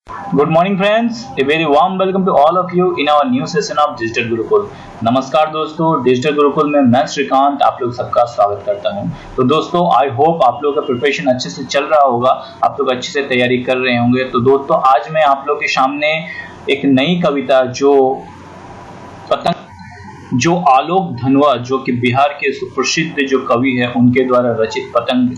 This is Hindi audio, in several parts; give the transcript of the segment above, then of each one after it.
Good morning friends, a very warm welcome to all of you in our new session of digital Gurukul. नमस्कार दोस्तों, डिजिटल गुरुकुल में मैं श्रीकांत आप लोग सबका स्वागत करता हूं। तो दोस्तों आई होप आप लोग का प्रिपरेशन अच्छे से चल रहा होगा, आप लोग अच्छे से तैयारी कर रहे होंगे। तो दोस्तों आज मैं आप लोग के सामने एक नई कविता जो आलोक धनवा जो कि बिहार के सुप्रसिद्ध जो कवि है उनके द्वारा रचित पतंग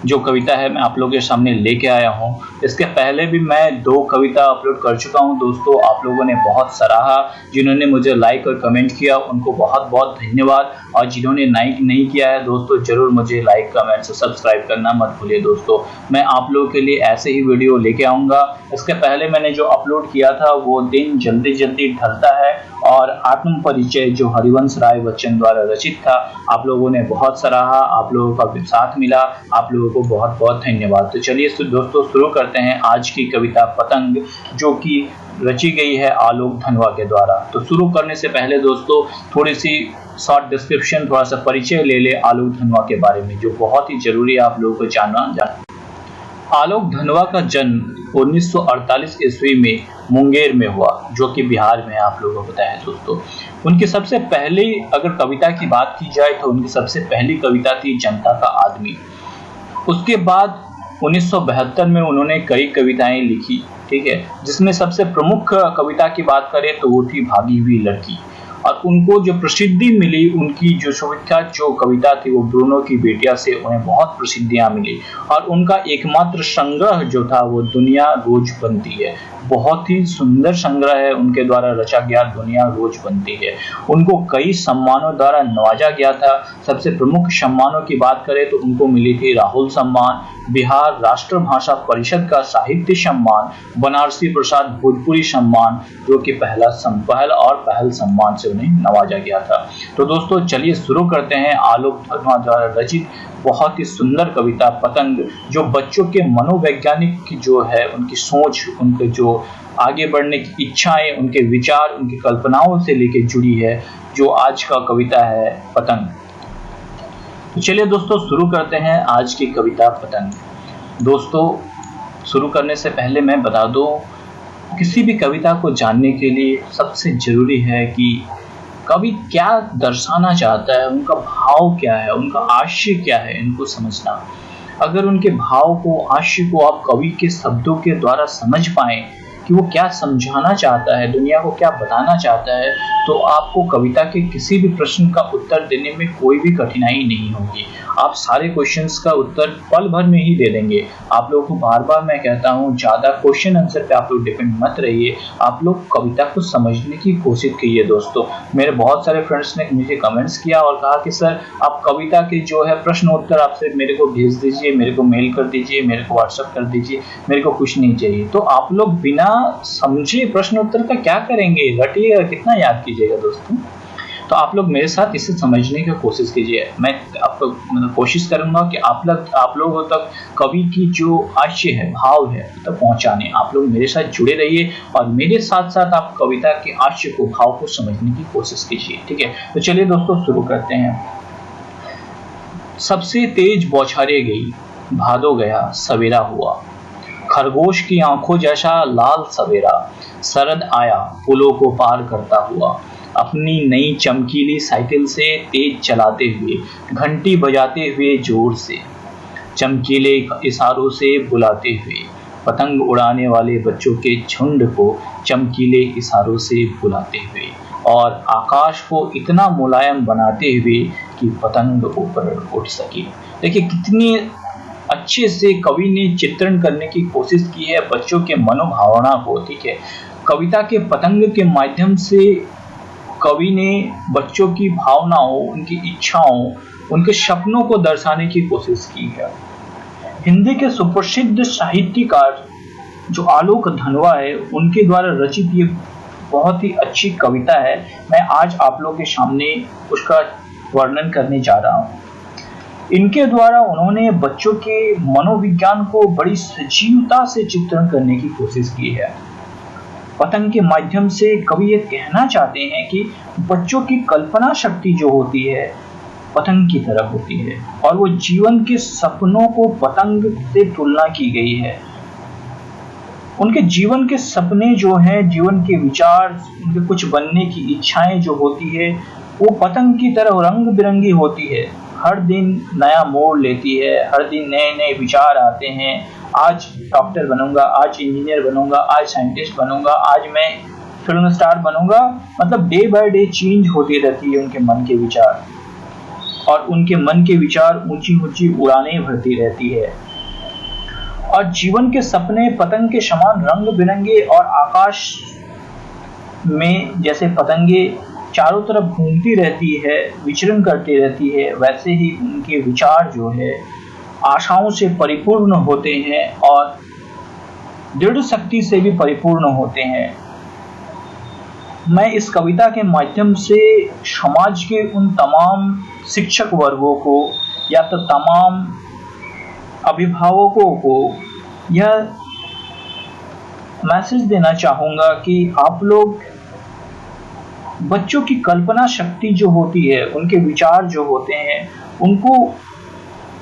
जो कविता है मैं आप लोगों के सामने लेके आया हूं। इसके पहले भी मैं 2 कविता अपलोड कर चुका हूं दोस्तों, आप लोगों ने बहुत सराहा। जिन्होंने मुझे लाइक और कमेंट किया उनको बहुत बहुत धन्यवाद, और जिन्होंने लाइक नहीं किया है दोस्तों जरूर मुझे लाइक कमेंट और सब्सक्राइब करना मत भूलिए दोस्तों। मैं आप लोगों के लिए ऐसे ही वीडियो लेके आऊँगा। इसके पहले मैंने जो अपलोड किया था वो दिन जल्दी जल्दी ढलता है, और आत्म परिचय जो हरिवंश राय बच्चन द्वारा रचित था, आप लोगों ने बहुत सराहा, आप लोगों का साथ मिला, आप लोगों को बहुत बहुत धन्यवाद। तो चलिए दोस्तों शुरू करते हैं आज की कविता पतंग जो कि रची गई है आलोक धनवा के द्वारा। तो शुरू करने से पहले दोस्तों थोड़ी सी शॉर्ट डिस्क्रिप्शन, थोड़ा सा परिचय ले ले आलोक धनवा के बारे में, जो बहुत ही जरूरी है आप लोगों को जानना। आलोक धनवा का जन्म 1948 ईस्वी में मुंगेर में हुआ, जो कि बिहार में आप लोगों को पता है दोस्तों। उनकी सबसे पहली अगर कविता की बात की जाए तो उनकी सबसे पहली कविता थी जनता का आदमी। उसके बाद 1972 में उन्होंने कई कविताएं लिखी, ठीक है, जिसमें सबसे प्रमुख कविता की बात करें तो वो थी भागी हुई लड़की। और उनको जो प्रसिद्धि मिली, उनकी जो सुविख्यात जो कविता थी वो ब्रूनो की बेटिया से उन्हें बहुत प्रसिद्धियां मिली। और उनका एकमात्र संग्रह जो था वो दुनिया रोज बनती है, बहुत ही सुंदर संग्रह है उनके द्वारा रचा गया, दुनिया रोज बनती है। उनको कई सम्मानों द्वारा नवाजा गया था। सबसे प्रमुख सम्मानों की बात करें तो उनको मिली थी राहुल सम्मान, बिहार राष्ट्र भाषा परिषद का साहित्य सम्मान, बनारसी प्रसाद भोजपुरी सम्मान, जो कि पहल सम्मान से उन्हें नवाजा गया था। तो दोस्तों चलिए शुरू करते हैं आलोक धनवा द्वारा रचित बहुत ही सुंदर कविता पतंग, जो बच्चों के मनोवैज्ञानिक की जो है उनकी सोच, उनके जो आगे बढ़ने की इच्छाएं, उनके विचार, उनकी कल्पनाओं से लेकर जुड़ी है, जो आज का कविता है पतंग। तो चलिए दोस्तों शुरू करते हैं आज की कविता पतंग। दोस्तों शुरू करने से पहले मैं बता दूं, किसी भी कविता को जानने के लिए सबसे जरूरी है कि कवि क्या दर्शाना चाहता है, उनका भाव क्या है, उनका आशय क्या है, इनको समझना। अगर उनके भाव को, आशय को आप कवि के शब्दों के द्वारा समझ पाए कि वो क्या समझाना चाहता है, दुनिया को क्या बताना चाहता है, तो आपको कविता के किसी भी प्रश्न का उत्तर देने में कोई भी कठिनाई नहीं होगी। आप सारे क्वेश्चंस का उत्तर पल भर में ही दे देंगे। आप लोगों को बार बार मैं कहता हूँ, ज्यादा क्वेश्चन आंसर पे आप लोग डिपेंड मत रहिए, आप लोग कविता को समझने की कोशिश कीजिए। दोस्तों मेरे बहुत सारे फ्रेंड्स ने मुझे कमेंट्स किया और कहा कि सर आप कविता के जो है प्रश्न उत्तर आप सिर्फ मेरे को भेज दीजिए, मेरे को मेल कर दीजिए, मेरे को व्हाट्सएप कर दीजिए, मेरे को कुछ नहीं चाहिए। तो आप लोग बिना समझे प्रश्न उत्तर का क्या करेंगे, रटिएगा, कितना याद कीजिएगा दोस्तों। तो आप लोग मेरे साथ इसे समझने की कोशिश कीजिए। मैं आपको कोशिश करूंगा कि आप लोगों तक कवि की जो आशय है, भाव है, तक पहुंचाने। आप लोग मेरे साथ जुड़े रहिए और मेरे साथ साथ आप कविता के आशय को, भाव को समझने की कोशिश कीजिए, ठीक है। तो चलिए दोस्तों शुरू करते हैं। सबसे तेज बौछारें गई, भादो गया सवेरा हुआ, खरगोश की आंखों जैसा लाल सवेरा, शरद आया पुलों को पार करता हुआ, अपनी नई चमकीली साइकिल से तेज चलाते हुए, घंटी बजाते हुए जोर से, चमकीले इशारों से बुलाते हुए, पतंग उड़ाने वाले बच्चों के झुंड को चमकीले इशारों से बुलाते हुए, और आकाश को इतना मुलायम बनाते हुए कि पतंग ऊपर उठ सके। देखिए कितनी अच्छे से कवि ने चित्रण करने की कोशिश की है बच्चों के मनोभावना को, ठीक है। कविता के पतंग के माध्यम से कवि ने बच्चों की भावनाओं, उनकी इच्छाओं, उनके सपनों को दर्शाने की कोशिश की है। हिंदी के सुप्रसिद्ध साहित्यकार जो आलोक धनवा है, उनके द्वारा रचित ये बहुत ही अच्छी कविता है। मैं आज आप लोगों के सामने उसका वर्णन करने जा रहा हूँ। इनके द्वारा उन्होंने बच्चों के मनोविज्ञान को बड़ी सजीवता से चित्रण करने की कोशिश की है। पतंग के माध्यम से कवि ये कहना चाहते हैं कि बच्चों की कल्पना शक्ति जो होती है पतंग की तरह होती है, और वो जीवन के सपनों को पतंग से तुलना की गई है। उनके जीवन के सपने जो हैं, जीवन के विचार, उनके कुछ बनने की इच्छाएं जो होती है वो पतंग की तरह रंग बिरंगी होती है। हर दिन नया मोड़ लेती है, हर दिन नए नए विचार आते हैं। आज डॉक्टर बनूंगा, आज इंजीनियर बनूंगा, आज साइंटिस्ट बनूंगा, आज मैं फिल्म स्टार बनूंगा। मतलब डे बाय डे चेंज होती रहती है उनके मन के विचार, और उनके मन के विचार ऊंची ऊंची उड़ानें भरती रहती है। और जीवन के सपने पतंग के समान रंग बिरंगे, और आकाश में जैसे पतंगे चारों तरफ घूमती रहती है, विचरण करती रहती है, वैसे ही उनके विचार जो है आशाओं से परिपूर्ण होते हैं और दृढ़ शक्ति से भी परिपूर्ण होते हैं। मैं इस कविता के माध्यम से समाज के उन तमाम शिक्षक वर्गों को या तो तमाम अभिभावकों को यह मैसेज देना चाहूँगा कि आप लोग बच्चों की कल्पना शक्ति जो होती है, उनके विचार जो होते हैं, उनको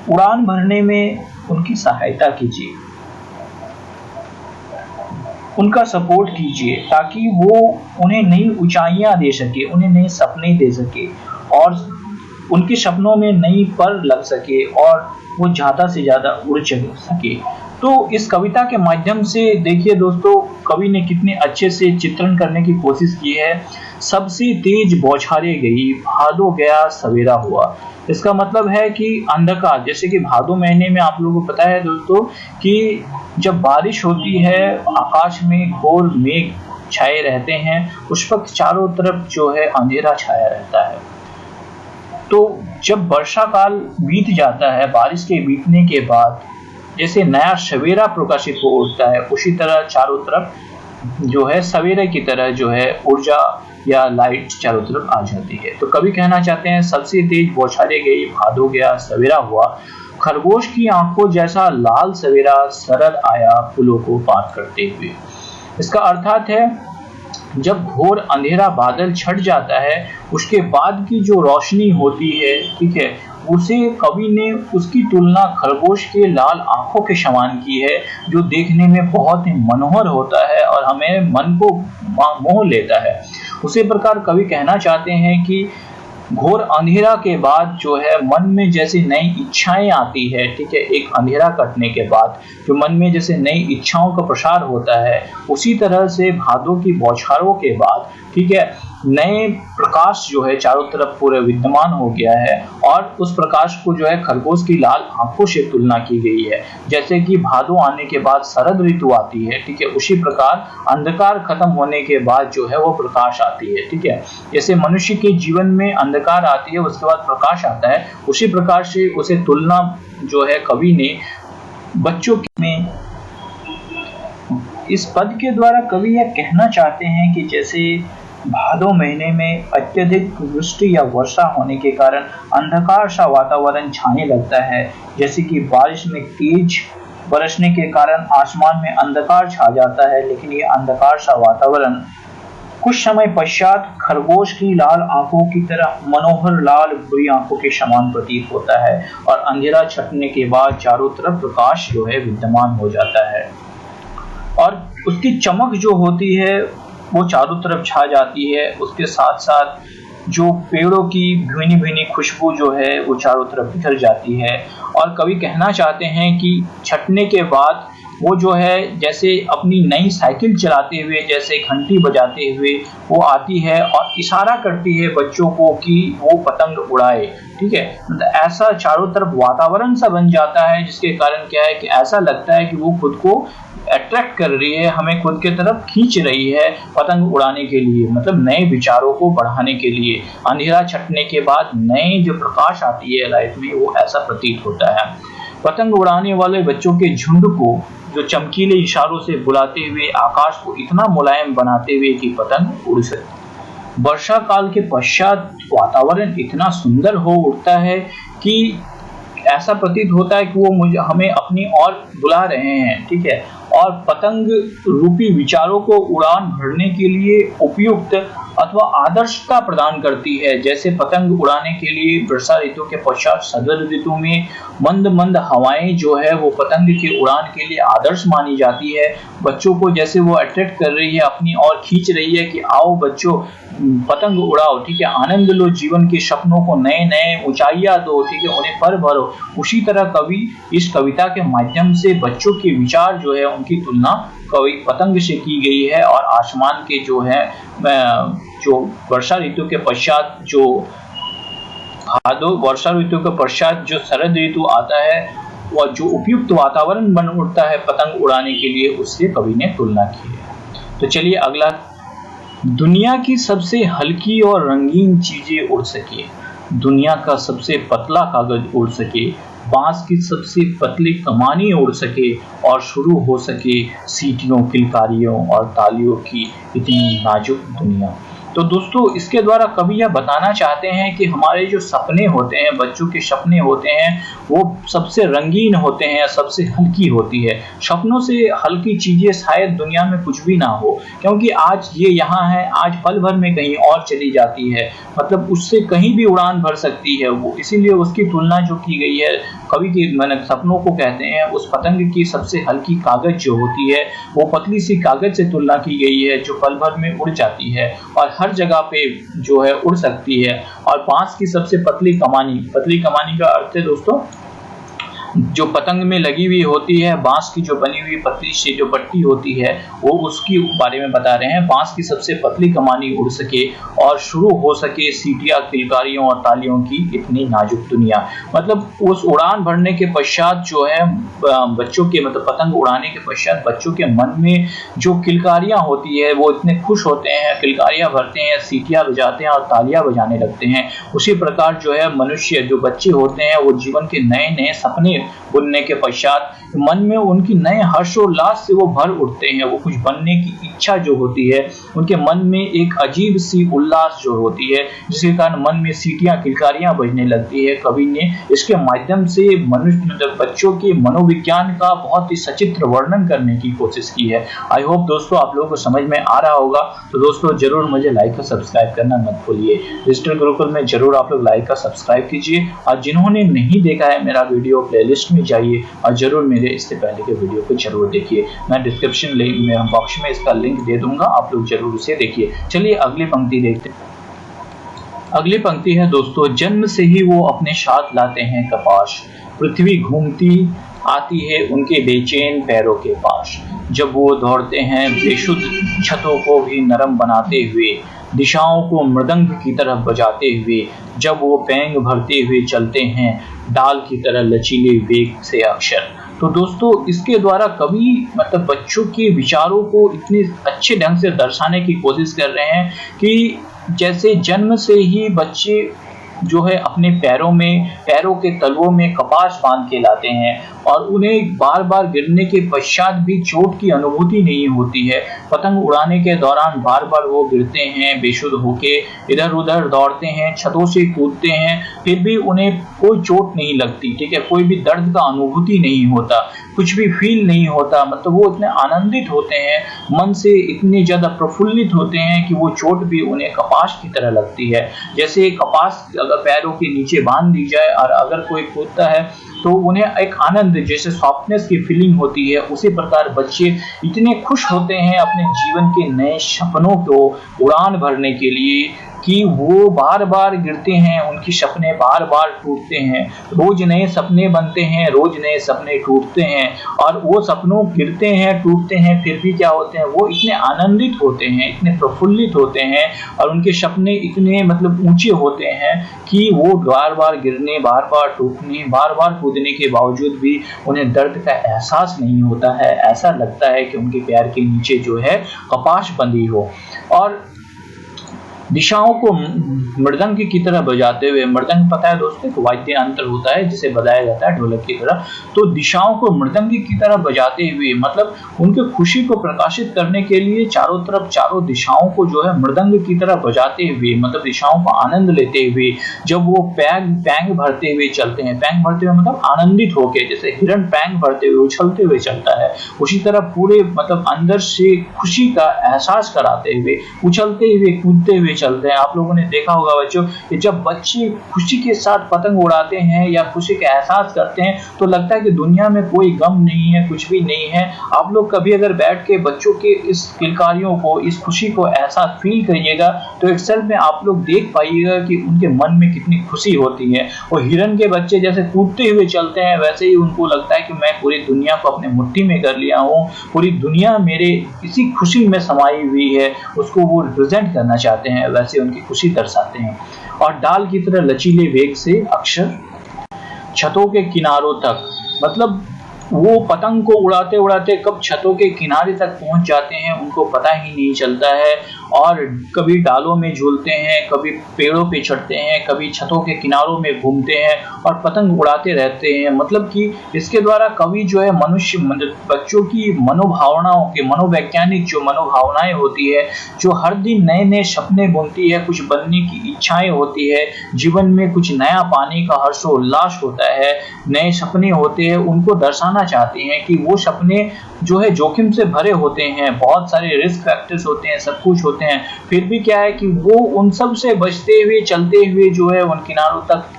उड़ान भरने में उनकी सहायता कीजिए, उनका सपोर्ट कीजिए, ताकि वो उन्हें नई ऊंचाइयां दे सके, उन्हें नए सपने दे सके और उनके सपनों में नई पर लग सके और वो ज़्यादा से ज़्यादा उड़ सके। तो इस कविता के माध्यम से देखिए दोस्तों, कवि ने कितने अच्छे से चित्रण करने की कोशिश की है। सबसे तेज बौछारें गई, भादो गया सवेरा हुआ। इसका मतलब है कि अंधकार, जैसे कि भादो महीने में आप लोगों को पता है दोस्तों कि जब बारिश होती है, आकाश में घोर मेघ छाए रहते हैं, उस वक्त चारों तरफ जो है अंधेरा छाया रहता है। तो जब वर्षा काल बीत जाता है, बारिश के बीतने के बाद जैसे नया सवेरा प्रकाशित हो उठता है, उसी तरह चारों तरफ जो है सवेरे की तरह जो है ऊर्जा या लाइट चारों तरफ आ जाती है। तो कवि कहना चाहते हैं, सबसे तेज बौछारें गई, भादो गया सवेरा हुआ, खरगोश की आंखों जैसा लाल सवेरा सरद आया फूलों को पार करते हुए। इसका अर्थात है, जब घोर अंधेरा बादल छट जाता है, उसके बाद की जो रोशनी होती है, ठीक है, उसे कवि ने उसकी तुलना खरगोश के लाल आंखों के समान की है, जो देखने में बहुत ही मनोहर होता है और हमें मन को मोह लेता है। उसी प्रकार कवि कहना चाहते हैं कि घोर अंधेरा के बाद जो है मन में जैसे नई इच्छाएं आती है, ठीक है, एक अंधेरा कटने के बाद जो मन में जैसे नई इच्छाओं का प्रसार होता है, उसी तरह से भादों की बौछारों के बाद, ठीक है, नए प्रकाश जो है चारों तरफ पूरे विद्यमान हो गया है। और उस प्रकाश को जो है खरगोश की लाल आंखों से तुलना की गई है। जैसे कि भादों आने के बाद शरद ऋतु आती है, ठीक है, उसी प्रकार अंधकार खत्म होने के बाद जो है वो प्रकाश आती है, ठीक है। जैसे मनुष्य के जीवन में अंधकार आती है, उसके बाद प्रकाश आता है, उसी प्रकार से उसे तुलना जो है कवि ने बच्चों में इस पद के द्वारा कवि यह कहना चाहते हैं कि जैसे भादो महीने में अत्यधिक वृष्टि या वर्षा होने के कारण अंधकार सा वातावरण छाने लगता है, जैसे कि बारिश में तेज बरसने के कारण आसमान में अंधकार छा जाता है, लेकिन ये अंधकार सा वातावरण कुछ समय पश्चात खरगोश की लाल आंखों की तरह मनोहर लाल बुरी आंखों के समान प्रतीत होता है और अंधेरा छटने के बाद चारों तरफ प्रकाश जो है विद्यमान हो जाता है और उसकी चमक जो होती है वो चारों तरफ छा जाती है। उसके साथ साथ जो पेड़ों की भीनी भीनी खुशबू जो है वो चारों तरफ बिखर जाती है। और कवि कहना चाहते हैं कि छटने के बाद वो जो है जैसे अपनी नई साइकिल चलाते हुए, जैसे घंटी बजाते हुए वो आती है और इशारा करती है बच्चों को कि वो पतंग उड़ाए, ठीक है। मतलब ऐसा चारों तरफ वातावरण सा बन जाता है, जिसके कारण क्या है कि ऐसा लगता है कि वो खुद को अट्रैक्ट कर रही है, हमें खुद के तरफ खींच रही है पतंग उड़ाने के लिए, मतलब नए विचारों को बढ़ाने के लिए। अंधेरा छटने के बाद नए जो प्रकाश आती है लाइफ में, वो ऐसा प्रतीत होता है। पतंग उड़ाने वाले बच्चों के झुंड को जो चमकीले इशारों से बुलाते हुए आकाश को इतना मुलायम बनाते हुए कि पतंग उड़ सके। वर्षा काल के पश्चात वातावरण इतना सुंदर हो उठता है कि ऐसा प्रतीत होता है कि वो हमें अपनी ओर बुला रहे हैं, ठीक है। और पतंग रूपी विचारों को उड़ान भरने के लिए उपयुक्त अथवा आदर्श का प्रदान करती है। जैसे पतंग उड़ाने के लिए वर्षा ऋतु के पश्चात शरद ऋतु में मंद मंद हवाएं जो है वो पतंग की उड़ान के लिए आदर्श मानी जाती है। बच्चों को जैसे वो अट्रैक्ट कर रही है, अपनी ओर खींच रही है कि आओ बच्चों पतंग उड़ाओ, ठीक है, आनंद लो, जीवन के सपनों को नए नए ऊंचाइयां दो, ठीक है, उन्हें पर भरो। उसी तरह कवि इस कविता के माध्यम से बच्चों के विचार जो है उनकी तुलना कवि पतंग से की गई है। और आसमान के जो है जो वर्षा ऋतु के पश्चात जो वर्षा ऋतु के पश्चात जो शरद ऋतु आता है और जो उपयुक्त वातावरण बन उठता है पतंग उड़ाने के लिए, उससे कवि ने तुलना की है। तो चलिए अगला, दुनिया की सबसे हल्की और रंगीन चीजें उड़ सके, दुनिया का सबसे पतला कागज उड़ सके, बांस की सबसे पतली कमानी उड़ सके और शुरू हो सके सीटियों, किलकारियों और तालियों की इतनी नाजुक दुनिया। तो दोस्तों इसके द्वारा कवि यह बताना चाहते हैं कि हमारे जो सपने होते हैं, बच्चों के सपने होते हैं, वो सबसे रंगीन होते हैं, सबसे हल्की होती है। सपनों से हल्की चीजें शायद दुनिया में कुछ भी ना हो, क्योंकि आज ये यहाँ है, आज पल भर में कहीं और चली जाती है, मतलब उससे कहीं भी उड़ान भर सकती है वो। इसीलिए उसकी तुलना जो की गई है कवि के सपनों को कहते हैं उस पतंग की सबसे हल्की कागज जो होती है वो पतली सी कागज से तुलना की गई है, जो पल भर में उड़ जाती है और हर जगह पे जो है उड़ सकती है। और बांस की सबसे पतली कमानी का अर्थ है दोस्तों जो पतंग में लगी हुई होती है, बांस की जो बनी हुई पतली सी जो पट्टी होती है वो उसकी बारे में बता रहे हैं। बांस की सबसे पतली कमानी उड़ सके और शुरू हो सके सीटियां, किलकारियों और तालियों की इतनी नाजुक दुनिया। मतलब उस उड़ान भरने के पश्चात जो है बच्चों के मतलब पतंग उड़ाने के पश्चात बच्चों के मन में जो किलकारियां होती है वो इतने खुश होते हैं, किलकारियां भरते हैं, सीटियां बजाते हैं और तालियां बजाने लगते हैं। उसी प्रकार जो है मनुष्य जो बच्चे होते हैं वो जीवन के नए नए सपने बुनने के पश्चात मन में उनकी नए हर्षोल्लास से वो भर उठते हैं। वो कुछ बनने की इच्छा जो होती है उनके मन में एक अजीब सी उल्लास जो होती है, जिसके कारण मन में सीटियां, किलकारियां बजने लगती है। कवि ने इसके माध्यम से मनुष्य मतलब बच्चों के मनोविज्ञान का बहुत ही सचित्र वर्णन करने की कोशिश की है। आई होप दोस्तों आप लोगों को समझ में आ रहा होगा। तो दोस्तों जरूर मुझे लाइक और सब्सक्राइब करना मत भूलिए। डिजिटल गुरुकुल में जरूर आप लोग लाइक और सब्सक्राइब कीजिए और जिन्होंने नहीं देखा है मेरा वीडियो प्लेलिस्ट में जाइए और जरूर मेरे इससे पहले के वीडियो को जरूर देखिए। मैं डिस्क्रिप्शन में बॉक्स में इसका लिंक दे दूंगा, आप लोग जरूर उसे देखिए। चलिए अगली पंक्ति देखते हैं। अगली पंक्ति है दोस्तों, जन्म से ही वो अपने साथ लाते हैं कपाश, पृथ्वी घूमती आती है उनके बेचैन पैरों के पास। जब वो दौड़ते हैं बेशुद्ध छतों को भी नरम बनाते हुए, दिशाओं को मृदंग की तरह बजाते हुए, जब वो पैंग भरते हुए चलते हैं डाल की तरह लचीले वेग से अक्षर। तो दोस्तों इसके द्वारा कवि मतलब बच्चों के विचारों को इतने अच्छे ढंग से दर्शाने की कोशिश कर रहे हैं कि जैसे जन्म से ही बच्चे जो है अपने पैरों के तलवों में कपास बांध के लाते हैं और उन्हें बार बार गिरने के पश्चात भी चोट की अनुभूति नहीं होती है। पतंग उड़ाने के दौरान बार बार वो गिरते हैं, बेशुद्ध होके इधर उधर दौड़ते हैं, छतों से कूदते हैं, फिर भी उन्हें कोई चोट नहीं लगती, ठीक है, कोई भी दर्द का अनुभूति नहीं होता, कुछ भी फील नहीं होता। मतलब वो इतने आनंदित होते हैं, मन से इतने ज्यादा प्रफुल्लित होते हैं कि वो चोट भी उन्हें कपास की तरह लगती है। जैसे कपास अगर पैरों के नीचे बांध दी जाए और अगर कोई कूदता है तो उन्हें एक आनंद जैसे सॉफ्टनेस की फीलिंग होती है, उसी प्रकार बच्चे इतने खुश होते हैं अपने जीवन के नए सपनों को उड़ान भरने के लिए कि वो बार बार गिरते हैं, उनकी सपने बार बार टूटते हैं, रोज नए सपने बनते हैं, रोज नए सपने टूटते हैं और वो सपनों गिरते हैं, टूटते हैं, फिर भी क्या होते हैं वो इतने आनंदित होते हैं, इतने प्रफुल्लित होते हैं और उनके सपने इतने मतलब ऊंचे होते हैं कि वो बार बार गिरने, बार बार टूटने, बार बार कूदने के बावजूद भी उन्हें दर्द का एहसास नहीं होता है। ऐसा लगता है कि उनके पैर के नीचे जो है कपास बंधी हो। और दिशाओं को मृदंग की तरह बजाते हुए, मृदंग पता है दोस्तों एक वाद्य यंत्र होता है जिसे बजाया जाता है ढोलक की तरह, तो दिशाओं को मृदंग की तरह बजाते हुए मतलब उनके खुशी को प्रकाशित करने के लिए चारों तरफ चारों दिशाओं को जो है मृदंग की तरह बजाते हुए मतलब दिशाओं का आनंद लेते हुए जब वो पैंग भरते हुए चलते हैं, पैंग भरते हुए मतलब आनंदित होकर, जैसे हिरण पैंग भरते हुए उछलते हुए चलता है, उसी तरह पूरे मतलब अंदर से खुशी का एहसास कराते हुए उछलते हुए कूदते हुए चलते हैं। आप लोगों ने देखा होगा बच्चों कि जब बच्चे खुशी के साथ पतंग उड़ाते हैं या खुशी का एहसास करते हैं तो लगता है कि दुनिया में कोई गम नहीं है, कुछ भी नहीं है। आप लोग कभी अगर बैठ के बच्चों के इस किलकारियों को, इस खुशी को एहसास फील करिएगा तो एक्चुअल में आप लोग देख पाइएगा कि उनके मन में कितनी खुशी होती है। और हिरण के बच्चे जैसे कूदते हुए चलते हैं वैसे ही उनको लगता है कि मैं पूरी दुनिया को अपने मुट्ठी में कर लिया हूँ, पूरी दुनिया मेरे इसी खुशी में समाई हुई है, उसको वो रिप्रेजेंट करना चाहते हैं, वैसे उनकी खुशी दर्शाते हैं। और डाल की तरह लचीले वेग से अक्षर छतों के किनारों तक, मतलब वो पतंग को उड़ाते उड़ाते कब छतों के किनारे तक पहुंच जाते हैं उनको पता ही नहीं चलता है। और कभी डालों में झूलते हैं, कभी पेड़ों पे चढ़ते हैं, कभी छतों के किनारों में घूमते हैं और पतंग उड़ाते रहते हैं। मतलब कि इसके द्वारा कवि जो है मनुष्य बच्चों की मनोभावनाओं के, मनोवैज्ञानिक जो मनोभावनाएं होती है, जो हर दिन नए नए सपने बुनती है, कुछ बनने की इच्छाएं होती है, जीवन में कुछ नया पाने का हर्षोल्लास होता है, नए सपने होते हैं, उनको दर्शाना चाहते हैं कि वो सपने जो है जोखिम से भरे होते हैं, बहुत सारे रिस्क फैक्टर्स होते हैं, सब कुछ होते हैं, फिर भी क्या है कि वो उन सब से बचते हुए चलते हुए जो है उन किनारों तक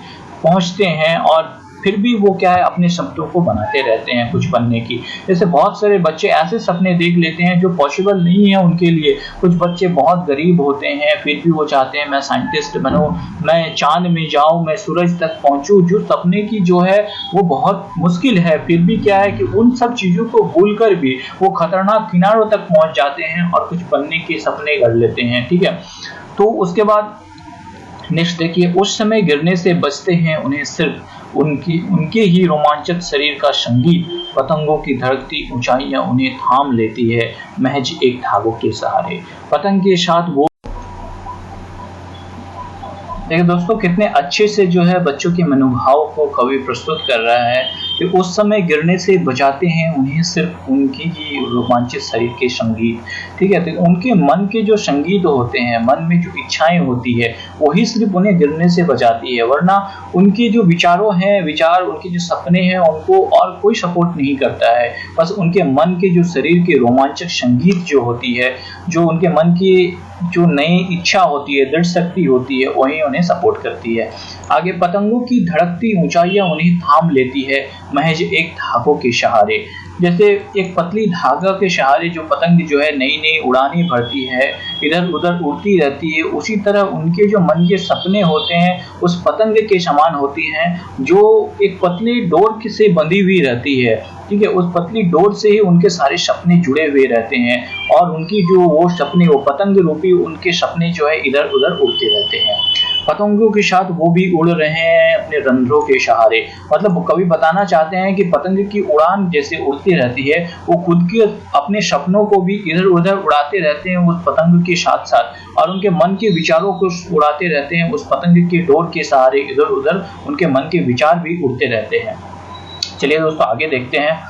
पहुंचते हैं और फिर भी वो क्या है अपने सपनों को बनाते रहते हैं कुछ बनने की। जैसे बहुत सारे बच्चे ऐसे सपने देख लेते हैं जो पॉसिबल नहीं है उनके लिए। कुछ बच्चे बहुत गरीब होते हैं फिर भी वो चाहते हैं मैं साइंटिस्ट बनूं, मैं चांद में जाऊं, मैं सूरज तक पहुंचूं, जो सपने की जो है वो बहुत मुश्किल है, फिर भी क्या है कि उन सब चीजों को भूलकर भी वो खतरनाक किनारों तक पहुंच जाते हैं और कुछ बनने के सपने गढ़ लेते हैं। ठीक है, तो उसके बाद नेक्स्ट देखिए, उस समय गिरने से बचते हैं उन्हें सिर्फ उनके ही रोमांचक शरीर का संगीत, पतंगों की धड़कती ऊंचाइयां उन्हें थाम लेती है महज एक धागों के सहारे। पतंग के साथ वो देखिए दोस्तों कितने अच्छे से जो है बच्चों के मनोभाव को कवि प्रस्तुत कर रहा है कि उस समय गिरने से बचाते हैं उन्हें सिर्फ उनकी ही रोमांचित शरीर के संगीत। ठीक है, तो उनके मन के जो संगीत होते हैं, मन में जो इच्छाएं होती है वही सिर्फ उन्हें गिरने से बचाती है, वरना उनके जो विचारों हैं, विचार उनके जो सपने हैं उनको और कोई सपोर्ट नहीं करता है। बस उनके मन के जो शरीर के रोमांचक संगीत जो होती है, जो उनके मन की जो नई इच्छा होती है, दृढ़ शक्ति होती है, वही उन्हें सपोर्ट करती है। आगे, पतंगों की धड़कती ऊंचाइयां उन्हें थाम लेती है महज एक धागों के सहारे। जैसे एक पतली धागा के सहारे जो पतंग जो है नई नई उड़ानें भरती है, इधर उधर उड़ती रहती है, उसी तरह उनके जो मन के सपने होते हैं उस पतंग के समान होती हैं जो एक पतली डोर से बंधी हुई रहती है। ठीक है, उस पतली डोर से ही उनके सारे सपने जुड़े हुए रहते हैं और उनकी जो वो सपने, वो पतंग रूपी उनके सपने जो है इधर उधर उड़ते रहते हैं। पतंगों के साथ वो भी उड़ रहे हैं अपने रंध्रों के सहारे। मतलब कवि बताना चाहते हैं कि पतंग की उड़ान जैसे उड़ती रहती है, वो खुद के अपने सपनों को भी इधर उधर उड़ाते रहते हैं उस पतंग के साथ साथ, और उनके मन के विचारों को उड़ाते रहते हैं उस पतंग के डोर के सहारे। इधर उधर उनके मन के विचार भी उड़ते रहते हैं। चलिए दोस्तों आगे देखते हैं।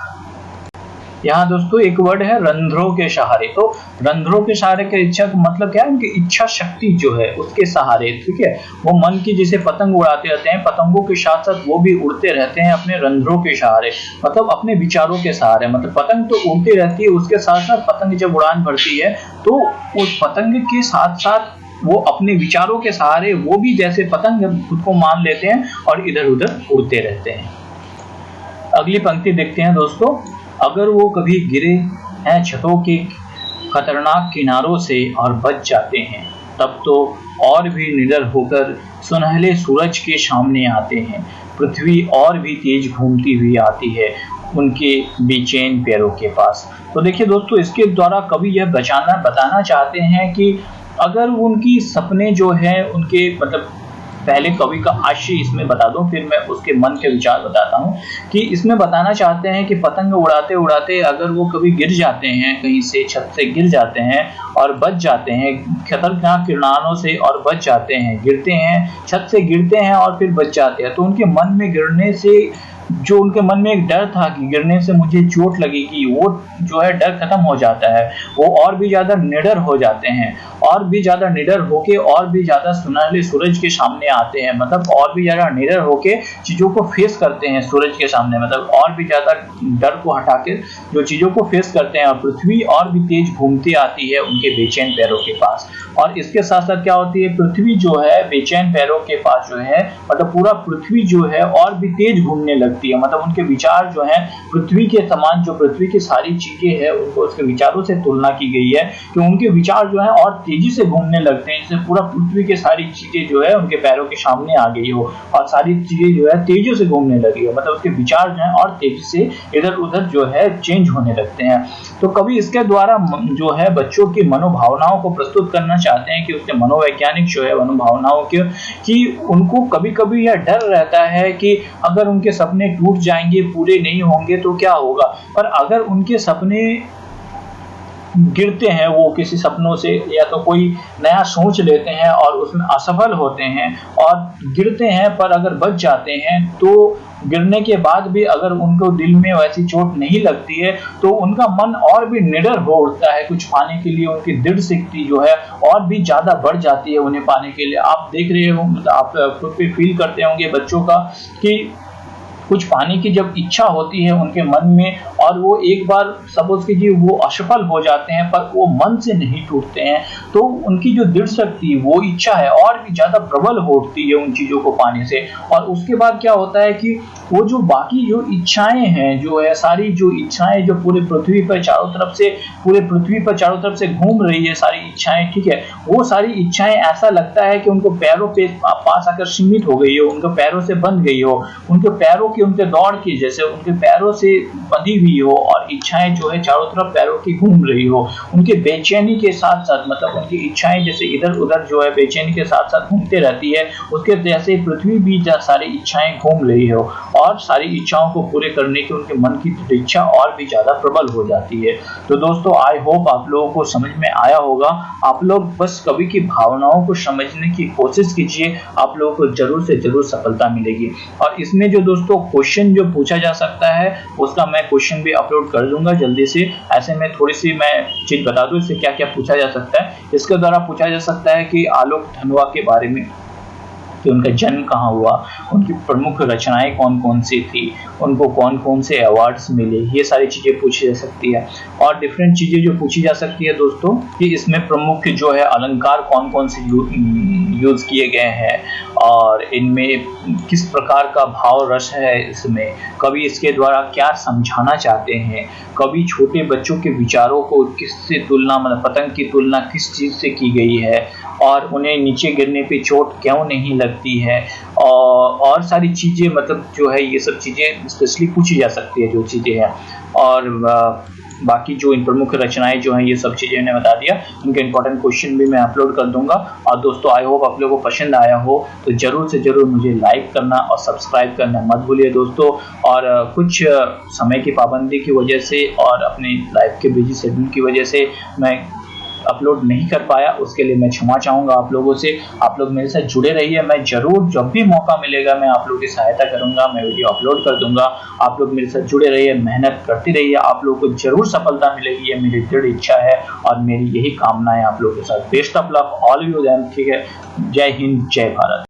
यहाँ दोस्तों एक वर्ड है रंध्रों के सहारे। तो रंध्रों के सहारे का इच्छा का मतलब क्या है, उनकी इच्छा शक्ति जो है उसके सहारे। ठीक है, वो मन की जैसे पतंग उड़ाते रहते हैं, पतंगों के साथ साथ वो भी उड़ते रहते हैं अपने रंध्रों के सहारे, मतलब अपने विचारों के सहारे। मतलब पतंग तो उड़ती रहती है, उसके साथ साथ पतंग जब उड़ान भरती है तो उस पतंग के साथ साथ वो अपने विचारों के सहारे वो भी जैसे पतंग खुद को मान लेते हैं और इधर उधर उड़ते रहते हैं। अगली पंक्ति देखते हैं दोस्तों। अगर वो कभी गिरे हैं छतों के खतरनाक किनारों से और बच जाते हैं, तब तो और भी निडर होकर सुनहले सूरज के सामने आते हैं। पृथ्वी और भी तेज घूमती हुई आती है उनके बेचैन पैरों के पास। तो देखिए दोस्तों, इसके द्वारा कवि यह बताना चाहते हैं कि अगर उनकी सपने जो है उनके मतलब पहले कवि का आशय इसमें बता दूं, फिर मैं उसके मन के विचार बताता हूं कि इसमें बताना चाहते हैं कि पतंग उड़ाते उड़ाते अगर वो कभी गिर जाते हैं, कहीं से छत से गिर जाते हैं और बच जाते हैं खतरनाक किरणानों से और बच जाते हैं, गिरते हैं, छत से गिरते हैं और फिर बच जाते हैं, तो उनके मन में गिरने से जो उनके मन में एक डर था कि गिरने से मुझे चोट लगेगी, वो जो है डर खत्म हो जाता है। वो और भी ज्यादा निडर हो जाते हैं, और भी ज्यादा निडर होके और भी ज्यादा सुनहरे सूरज के सामने आते हैं, मतलब और भी ज्यादा निडर होके चीजों को फेस करते हैं सूरज के सामने, मतलब और भी ज्यादा डर को हटा के जो चीजों को फेस करते हैं। और पृथ्वी और भी तेज घूमती आती है उनके बेचैन पैरों के पास, और इसके साथ साथ क्या होती है, पृथ्वी जो है बेचैन पैरों के पास जो है मतलब पूरा पृथ्वी जो है और भी तेज घूमने लगती है, मतलब उनके विचार जो है पृथ्वी के समान, जो पृथ्वी की सारी चीजें हैं उनको उसके विचारों से तुलना की गई है कि उनके विचार जो है और तेजी से घूमने लगते हैं, जैसे पूरा पृथ्वी की सारी चीजें जो है उनके पैरों के सामने आ गई हो और सारी चीजें जो है तेजी से घूमने लगी हो, मतलब उसके विचार जो है और तेजी से इधर उधर जो है चेंज होने लगते हैं। तो कवि इसके द्वारा जो है बच्चों की मनोभावनाओं को प्रस्तुत करना चाहते हैं कि उसके मनोवैज्ञानिक जो है मनोभावनाओं के कि उनको कभी कभी यह डर रहता है कि अगर उनके सपने टूट जाएंगे, पूरे नहीं होंगे तो क्या होगा, पर अगर उनके सपने गिरते हैं, वो किसी सपनों से या तो कोई नया सोच लेते हैं और उसमें असफल होते हैं और गिरते हैं, पर अगर बच जाते हैं तो गिरने के बाद भी अगर उनको दिल में वैसी चोट नहीं लगती है तो उनका मन और भी निडर हो उठता है कुछ पाने के लिए, उनकी दृढ़ शक्ति जो है और भी ज्यादा बढ़ जाती है उन्हें पाने के लिए। आप देख रहे हो, मतलब आप खुद पे फील करते होंगे बच्चों का कि कुछ पाने की जब इच्छा होती है उनके मन में और वो एक बार सपोज कीजिए वो असफल हो जाते हैं, पर वो मन से नहीं टूटते हैं, तो उनकी जो दृढ़ शक्ति वो इच्छा है और भी ज्यादा प्रबल हो उठती है उन चीजों को पाने से। और उसके बाद क्या होता है कि वो जो बाकी जो इच्छाएं हैं, जो है सारी जो इच्छाएं जो पूरे पृथ्वी पर चारों तरफ से घूम रही है सारी इच्छाएं, ठीक है, वो सारी इच्छाएं ऐसा लगता है कि उनको पैरों पे पास आकर सीमित हो गई हो, उनके पैरों से बंध गई हो, उनके पैरों की उनके दौड़ की जैसे उनके पैरों से बंधी हुई हो और इच्छाएं जो है चारों तरफ पैरों की घूम रही हो, उनके बेचैनी के साथ साथ मतलब उनकी इच्छाएं जैसे इधर उधर जो है बेचैनी के साथ साथ घूमते रहती है, उसके जैसे पृथ्वी भी सारी इच्छाएं घूम रही हो और सारी इच्छाओं को पूरे करने की उनके मन की इच्छा और भी ज्यादा प्रबल हो जाती है। तो दोस्तों आई होप आप लोगों को समझ में आया होगा। आप लोग बस कवि की भावनाओं को समझने की कोशिश कीजिए, आप लोगों को जरूर से जरूर सफलता मिलेगी। और इसमें जो दोस्तों क्वेश्चन जो पूछा जा सकता है उसका मैं क्वेश्चन भी अपलोड कर दूंगा जल्दी से। ऐसे में थोड़ी सी मैं चीज बता दूं इससे क्या क्या पूछा जा सकता है। इसके द्वारा पूछा जा सकता है कि आलोक धनवा के बारे में, कि उनका जन्म कहाँ हुआ, उनकी प्रमुख रचनाएं कौन कौन सी थी, उनको कौन कौन से अवार्ड्स मिले, ये सारी चीजें पूछी जा सकती है। और डिफरेंट चीजें जो पूछी जा सकती है दोस्तों कि इसमें प्रमुख जो है अलंकार कौन कौन से यूज किए गए हैं और इनमें किस प्रकार का भाव रस है, इसमें कवि इसके द्वारा क्या समझाना चाहते हैं, कवि छोटे बच्चों के विचारों को किससे तुलना, मतलब पतंग की तुलना किस चीज से की गई है और उन्हें नीचे गिरने पे चोट क्यों नहीं लगती है, और सारी चीजें मतलब जो है ये सब चीजें स्पेशली पूछी जा सकती है जो चीजें हैं। और बाकी जो इन प्रमुख रचनाएं जो हैं ये सब चीजें मैंने बता दिया, उनके इंपॉर्टेंट क्वेश्चन भी मैं अपलोड कर दूंगा। और दोस्तों आई होप आप लोगों को पसंद आया हो, तो जरूर से जरूर मुझे लाइक करना और सब्सक्राइब करना मत भूलिए दोस्तों। और कुछ समय की पाबंदी की वजह से और अपनी लाइफ के बिजी शेड्यूल की वजह से मैं अपलोड नहीं कर पाया, उसके लिए मैं क्षमा चाहूंगा आप लोगों से। आप लोग मेरे साथ जुड़े रहिए, मैं जरूर जब भी मौका मिलेगा मैं आप लोगों की सहायता करूंगा, मैं वीडियो अपलोड कर दूंगा। आप लोग मेरे साथ जुड़े रहिए, मेहनत करते रहिए, आप लोगों को जरूर सफलता मिलेगी, ये मेरी दृढ़ इच्छा है और मेरी यही कामना है आप लोगों के साथ। Best of luck all you them, ठीक है। जय हिंद, जय भारत।